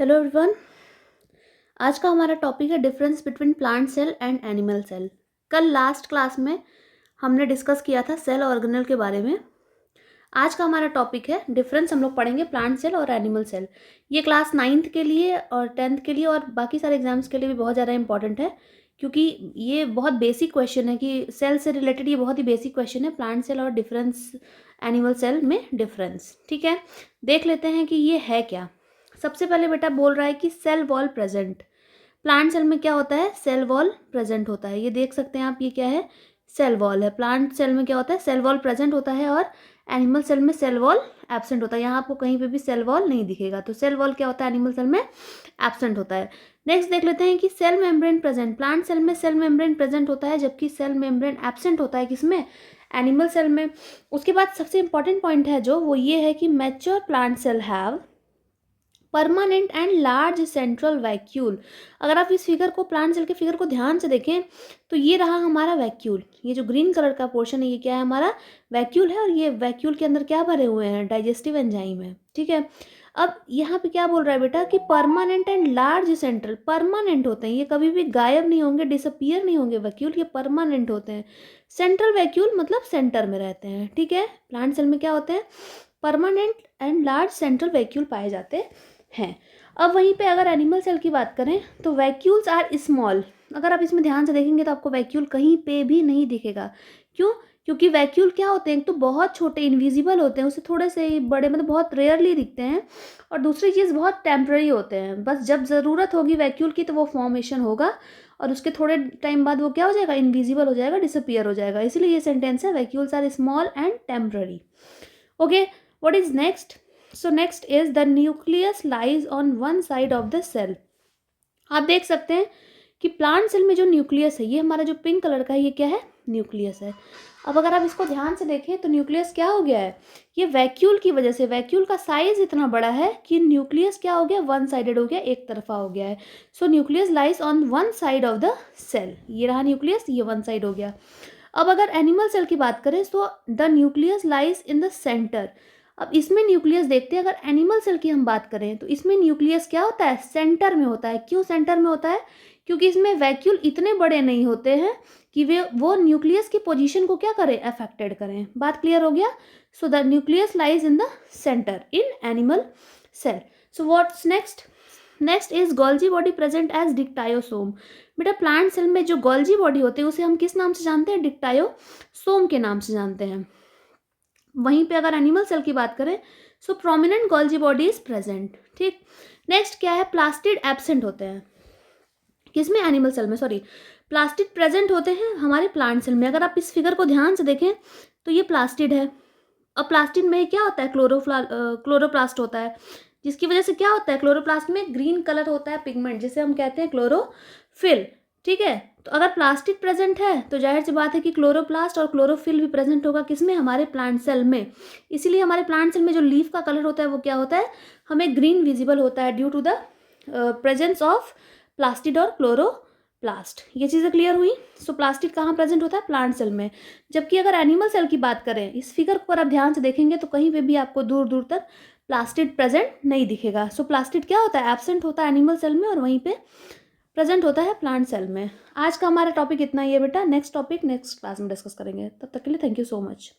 Hello everyone. आज का हमारा टॉपिक है difference between plant cell and animal cell. कल लास्ट क्लास में हमने डिस्कस किया था सेल ऑर्गेनेल के बारे में। आज का हमारा टॉपिक है डिफरेंस, हम लोग पढ़ेंगे प्लांट सेल और एनिमल सेल। ये क्लास 9th के लिए और 10th के लिए और बाकी सारे एग्जाम्स के लिए भी बहुत ज़्यादा इंपॉर्टेंट है, क्योंकि ये बहुत बेसिक क्वेश्चन है कि सेल से रिलेटेड ये बहुत ही बेसिक क्वेश्चन है, प्लांट सेल और डिफरेंस एनिमल सेल में डिफरेंस। ठीक है, देख लेते हैं कि ये है क्या। सबसे पहले बेटा बोल रहा है कि cell wall present. Plant cell में क्या होता है? सेल वॉल प्रेजेंट होता है। ये देख सकते हैं आप, ये क्या है? सेल वॉल है। प्लांट सेल में क्या होता है? सेल वॉल प्रेजेंट होता है और एनिमल सेल में सेल वॉल एब्सेंट होता है। यहाँ आपको कहीं पे भी सेल वॉल नहीं दिखेगा, तो सेल वॉल क्या होता है? एनिमल सेल में एब्सेंट होता है। नेक्स्ट देख लेते हैं कि cell membrane present. Plant cell में सेल मेम्ब्रेन प्रेजेंट होता है, जबकि सेल मेम्ब्रेन एब्सेंट होता है किसमें? एनिमल सेल में। उसके बाद सबसे इंपॉर्टेंट पॉइंट है जो, वो ये है कि mature plant cell have permanent and large central vacuole. अगर आप इस फिगर को, प्लांट सेल के फिगर को ध्यान से देखें तो ये रहा हमारा वैक्यूल। ये जो ग्रीन कलर का पोर्शन है ये क्या है? हमारा वैक्यूल है। और ये वैक्यूल के अंदर क्या भरे हुए हैं? डाइजेस्टिव एंजाइम है। ठीक है, अब यहाँ पे क्या बोल रहा है बेटा कि permanent and large central. Permanent होते हैं, ये कभी भी गायब नहीं होंगे, डिसअपियर नहीं होंगे वैक्यूल, ये परमानेंट होते हैं। सेंट्रल वैक्यूल मतलब सेंटर में रहते हैं। ठीक है, प्लांट सेल में क्या होते हैं? Permanent and large central vacuole पाए जाते हैं। अब वहीं पे अगर एनिमल सेल की बात करें तो वैक्यूल्स आर स्मॉल। अगर आप इसमें ध्यान से देखेंगे तो आपको वैक्यूल कहीं पे भी नहीं दिखेगा। क्यों? क्योंकि वैक्यूल क्या होते हैं? एक तो बहुत छोटे, इनविजिबल होते हैं, उससे थोड़े से ही बड़े, मतलब बहुत रेयरली दिखते हैं। और दूसरी चीज़, बहुत टेम्पररी होते हैं। बस जब ज़रूरत होगी वैक्यूल की तो वो फॉर्मेशन होगा और उसके थोड़े टाइम बाद वो क्या हो जाएगा? इनविजिबल हो जाएगा, डिसअपियर हो जाएगा। इसीलिए ये सेंटेंस है, vacuoles are small and temporary. Okay, what is next? So next is the nucleus lies on one side of the cell. आप देख सकते हैं कि प्लांट सेल में जो न्यूक्लियस है, ये हमारा जो पिंक कलर का है, ये क्या है? न्यूक्लियस है। अब अगर आप इसको ध्यान से देखें तो न्यूक्लियस क्या हो गया है? ये वैक्यूल की वजह से, वैक्यूल का साइज इतना बड़ा है कि न्यूक्लियस क्या हो गया? वन साइडेड हो गया, एक तरफा हो गया है। So nucleus lies on one side of the cell. ये रहा न्यूक्लियस, ये वन साइड हो गया। अब अगर एनिमल सेल की बात करें तो the nucleus lies in the centre. अब इसमें न्यूक्लियस देखते हैं, अगर एनिमल सेल की हम बात करें तो इसमें न्यूक्लियस क्या होता है? सेंटर में होता है। क्यों सेंटर में होता है? क्योंकि इसमें वैक्यूल इतने बड़े नहीं होते हैं कि वे वो न्यूक्लियस की पोजीशन को क्या करें? अफेक्टेड करें। बात क्लियर हो गया? So the nucleus lies in the centre in animal cell. So what's next? Next is Golgi body present as dictyosome. बेटा प्लांट सेल में जो गोल्जी बॉडी होती है उसे हम किस नाम से जानते हैं? डिक्टायोसोम के नाम से जानते हैं। वहीं पे अगर एनिमल सेल की बात करें so prominent Golgi body is present. ठीक, नेक्स्ट क्या है? प्लास्टिड एब्सेंट होते हैं किसमें? एनिमल सेल में। सॉरी, प्लास्टिड प्रेजेंट होते हैं हमारे प्लांट सेल में। अगर आप इस फिगर को ध्यान से देखें तो ये प्लास्टिड है। अब प्लास्टिड में क्या होता है? क्लोरोप्लास्ट होता है, जिसकी वजह से क्या होता है? क्लोरोप्लास्ट में ग्रीन कलर होता है, पिगमेंट, जिसे हम कहते हैं क्लोरोफिल। ठीक है, तो अगर प्लास्टिड प्रेजेंट है तो जाहिर सी बात है कि क्लोरोप्लास्ट और क्लोरोफिल भी प्रेजेंट होगा किसमें? हमारे प्लांट सेल में। इसीलिए हमारे प्लांट सेल में जो लीफ का कलर होता है वो क्या होता है? हमें ग्रीन विजिबल होता है, due to the presence of plastid और क्लोरोप्लास्ट। ये चीज़ें क्लियर हुई? सो प्लास्टिड कहाँ प्रेजेंट होता है? प्लांट सेल में। जबकि अगर एनिमल सेल की बात करें, इस फिगर को आप ध्यान से देखेंगे तो कहीं पे भी आपको दूर दूर तक प्लास्टिड प्रेजेंट नहीं दिखेगा। सो प्लास्टिड क्या होता है? एब्सेंट होता है एनिमल सेल में और वहीं पे प्रेजेंट होता है प्लांट सेल में। आज का हमारा टॉपिक इतना ही है बेटा। नेक्स्ट टॉपिक नेक्स्ट क्लास में डिस्कस करेंगे। तब तक के लिए थैंक यू सो मच।